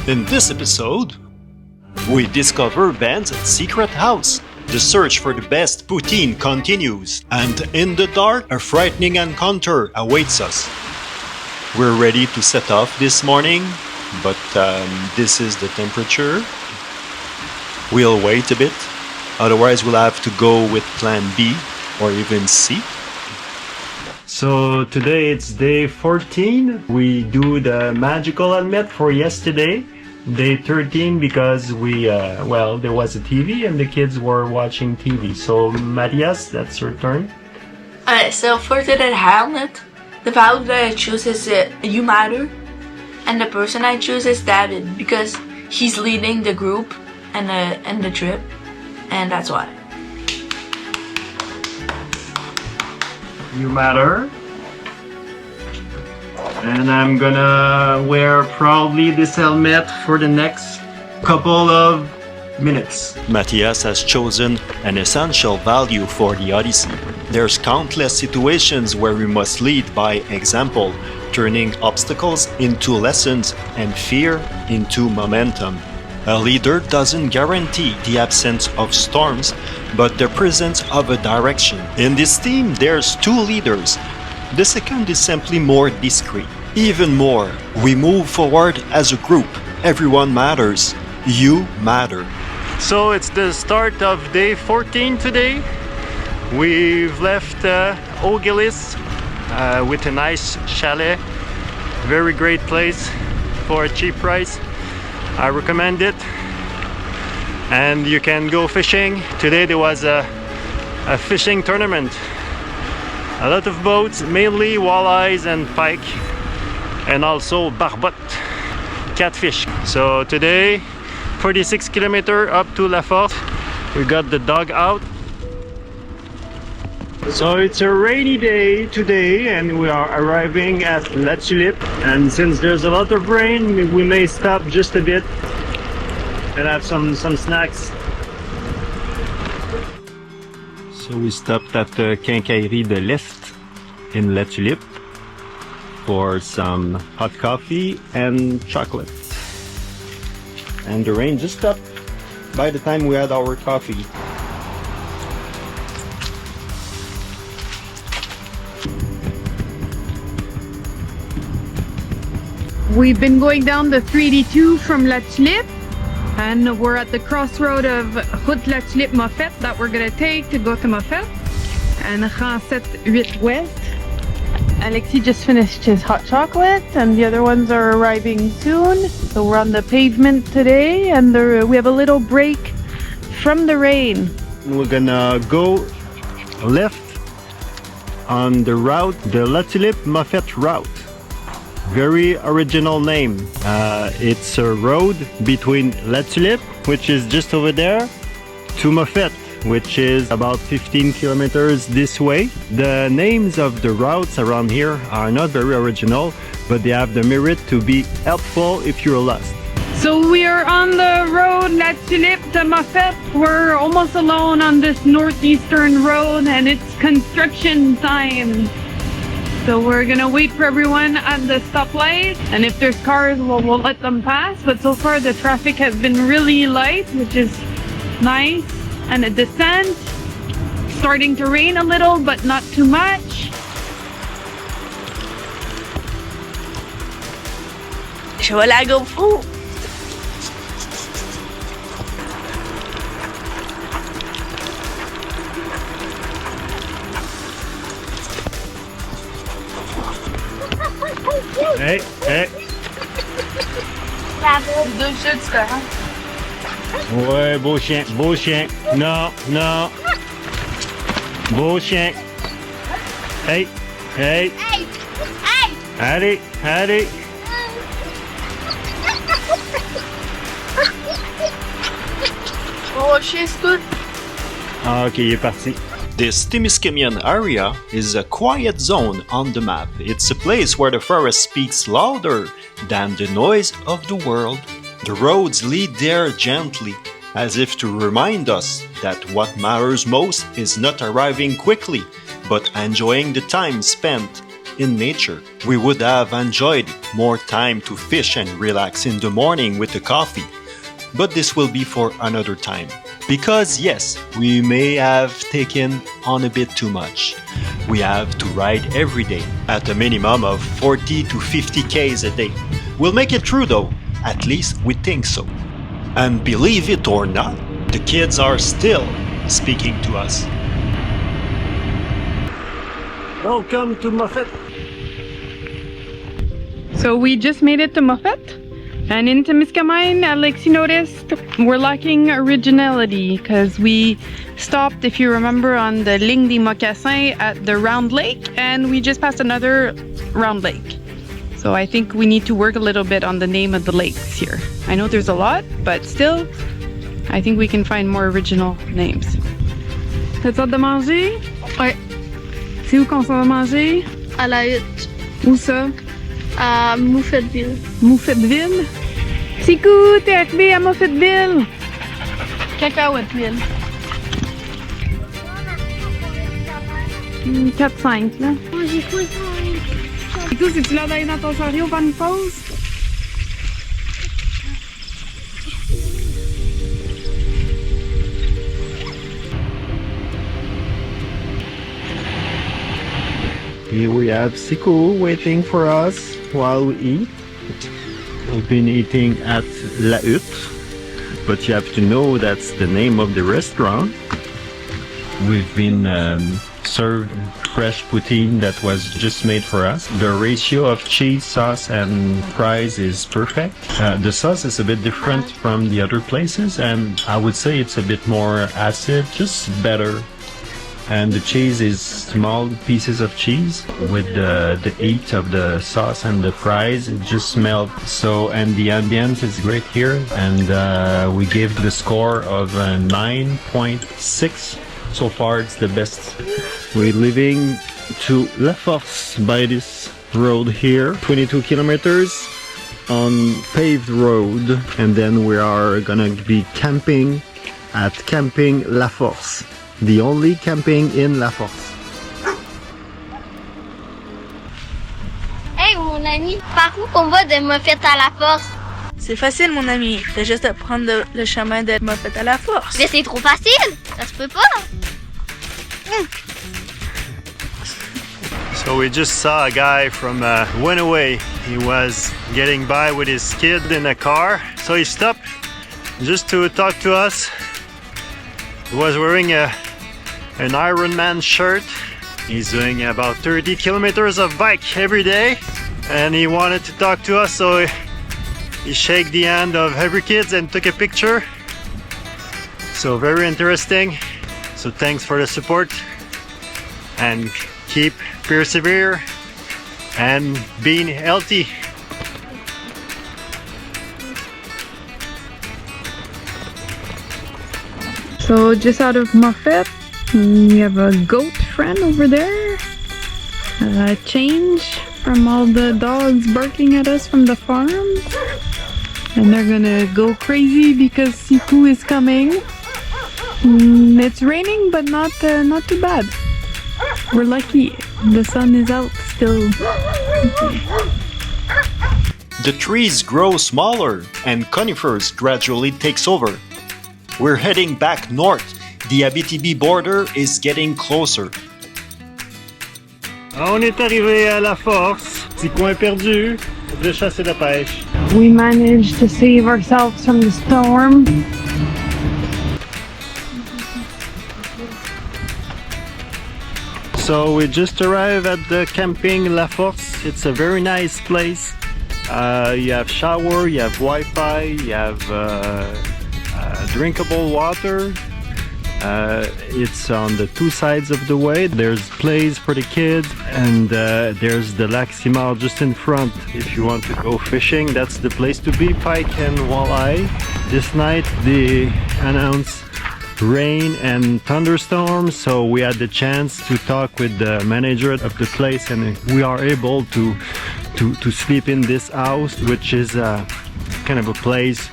In this episode, we discover Ben's secret house. The search for the best poutine continues, and in the dark, a frightening encounter awaits us. We're ready to set off this morning, but this is the temperature. We'll wait a bit, otherwise we'll have to go with plan B or even C. So today it's day 14. We do the magical helmet for yesterday. Day 13 because there was a TV and the kids were watching TV. So Matthias, that's your turn. Alright, so for the helmet, the value that I choose is You Matter. And the person I choose is David because he's leading the group and the trip. And that's why. You Matter. And I'm gonna wear probably this helmet for the next couple of minutes. Matthias has chosen an essential value for the Odyssey. There's countless situations where we must lead by example, turning obstacles into lessons and fear into momentum. A leader doesn't guarantee the absence of storms, but the presence of a direction. In this team, there's two leaders. The second is simply more discreet. Even more, we move forward as a group. Everyone matters. You matter. So it's the start of day 14 today. We've left Ogilis with a nice chalet. Very great place for a cheap price. I recommend it. And you can go fishing. Today there was a fishing tournament. A lot of boats, mainly walleyes and pike, and also barbot, catfish. So today, 46 kilometers up to Laforce. We got the dog out. So it's a rainy day today and we are arriving at La Tulipe. And since there's a lot of rain, we may stop just a bit and have some snacks. So we stopped at the Quincaillerie de l'Est in La Tulipe for some hot coffee and chocolate. And the rain just stopped by the time we had our coffee. We've been going down the 3D2 from La Tulipe. And we're at the crossroad of Route La Tulipe Moffet that we're gonna take to go to Moffet. And Rapide-sept West. Alexis just finished his hot chocolate and the other ones are arriving soon. So we're on the pavement today and we have a little break from the rain. We're gonna go left on the route, the La Tulipe Moffet route. Very original name. It's a road between La Tulipe, which is just over there, to Moffet, which is about 15 kilometers this way. The names of the routes around here are not very original, but they have the merit to be helpful if you're lost. So we are on the road La Tulipe to Moffet. We're almost alone on this northeastern road and it's construction time. So we're gonna wait for everyone at the stoplight, and if there's cars, we'll let them pass. But so far the traffic has been really light, which is nice. And a descent, starting to rain a little, but not too much. Je vais la GoPro. Hey, hey. Deux chutes différents. Ouais, beau chien, beau chien. Non, non. Beau chien. Hey, hey. Hey! Hey! Allez, allez. Oh, chien, c'est good. Ah, ok, il est parti. This Témiscamingue area is a quiet zone on the map. It's a place where the forest speaks louder than the noise of the world. The roads lead there gently, as if to remind us that what matters most is not arriving quickly, but enjoying the time spent in nature. We would have enjoyed more time to fish and relax in the morning with a coffee. But this will be for another time. Because yes, we may have taken on a bit too much. We have to ride every day at a minimum of 40 to 50 Ks a day. We'll make it through though, at least we think so. And believe it or not, the kids are still speaking to us. Welcome to Moffet. So we just made it to Moffet. And in Témiscamingue, Alex, you noticed we're lacking originality because we stopped, if you remember, on the Ligne des Mocassins at the Round Lake, and we just passed another Round Lake. So I think we need to work a little bit on the name of the lakes here. I know there's a lot, but still, I think we can find more original names. T'as hâte de manger? Ouais. C'est où qu'on s'en va manger? À la hutte. Où ça? À Moffetville. Moffetville? Sikou, t'es arrivé à Moffetville? Cacahuèteville. 4-5 là. Oh, j'ai fou. Sikou, c'est-tu là d'aller dans ton chariot faire une pause? Here we have Sikou waiting for us while we eat. We've been eating at La Hutte, but you have to know that's the name of the restaurant. We've been served fresh poutine that was just made for us. The ratio of cheese, sauce and fries is perfect. The sauce is a bit different from the other places, and I would say it's a bit more acid, just better. And the cheese is small pieces of cheese with the heat of the sauce and the fries. It just melt. So, and the ambience is great here. And we gave the score of 9.6. So far, it's the best. We're leaving to Laforce by this road here. 22 kilometers on paved road. And then we are gonna be camping at Camping Laforce. The only camping in Laforce. Hey mon ami, par où on va de Moffet à Laforce? C'est facile, mon ami. T'as juste à prendre le chemin de Moffet à Laforce. Mais c'est trop facile, ça se peut pas. So we just saw a guy from Winaway. He was getting by with his kid in a car. So he stopped just to talk to us. He was wearing an Ironman shirt. He's doing about 30 kilometers of bike every day. And he wanted to talk to us, so he shook the hand of every kid and took a picture. So very interesting. So thanks for the support. And keep persevere and being healthy. So just out of Moffet, we have a goat friend over there. A change from all the dogs barking at us from the farm. And they're gonna go crazy because Sikou is coming. It's raining, but not too bad. We're lucky. The sun is out still. The trees grow smaller and conifers gradually takes over. We're heading back north. The Abitibi border is getting closer. On est arrivé à Laforce, petit coin perdu de chasse et de pêche. We managed to save ourselves from the storm. So we just arrived at the Camping Laforce. It's a very nice place. You have shower, you have Wi-Fi, you have drinkable water. It's on the two sides of the way. There's plays for the kids, and there's the Lac Simard just in front. If you want to go fishing, that's the place to be. Pike and walleye. This night they announced rain and thunderstorms, so we had the chance to talk with the manager of the place, and we are able to sleep in this house, which is kind of a place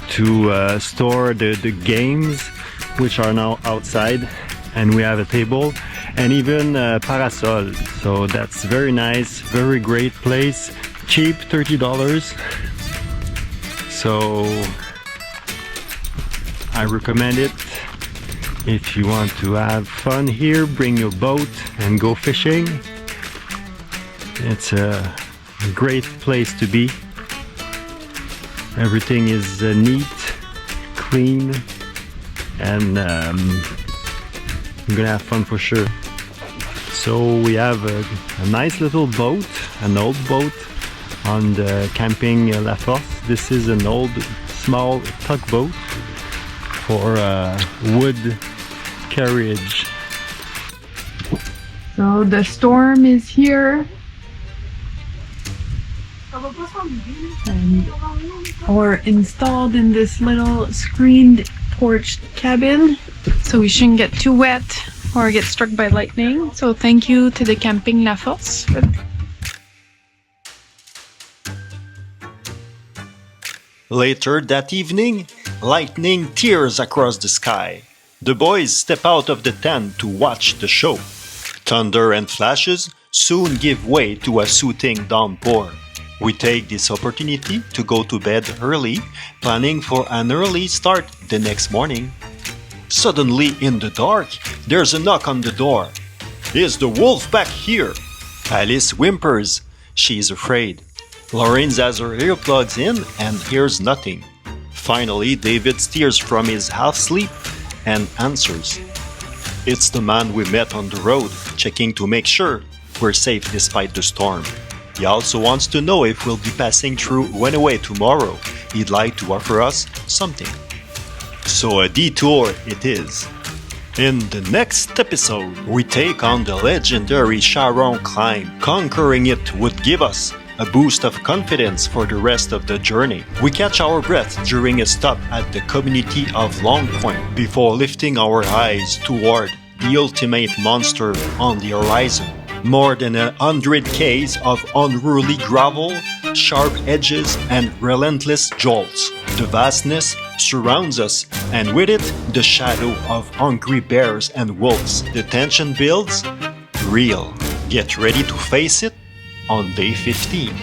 to store the games, which are now outside, and we have a table and even parasol. So that's very nice, very great place, cheap, $30. So I recommend it. If you want to have fun here, bring your boat and go fishing. It's a great place to be. Everything is neat, clean, and you're gonna have fun for sure. So we have a nice little boat, an old boat on the camping Laforce. This is an old small tugboat for wood carriage. So the storm is here. And we're installed in this little screened porch cabin, so we shouldn't get too wet or get struck by lightning. So thank you to the Camping Laforce. Later that evening, lightning tears across the sky. The boys step out of the tent to watch the show. Thunder and flashes soon give way to a soothing downpour. We take this opportunity to go to bed early, planning for an early start the next morning. Suddenly, in the dark, there's a knock on the door. "Is the wolf back here?" Alice whimpers. She's afraid. Lawrence has her earplugs in and hears nothing. Finally, David steers from his half-sleep and answers. It's the man we met on the road, checking to make sure we're safe despite the storm. He also wants to know if we'll be passing through Rouyn-noranda tomorrow. He'd like to offer us something. So a detour it is. In the next episode, we take on the legendary Charon climb. Conquering it would give us a boost of confidence for the rest of the journey. We catch our breath during a stop at the community of Long Point before lifting our eyes toward the ultimate monster on the horizon. More than 100 k's of unruly gravel, sharp edges, and relentless jolts. The vastness surrounds us, and with it, the shadow of hungry bears and wolves. The tension builds real. Get ready to face it on day 15.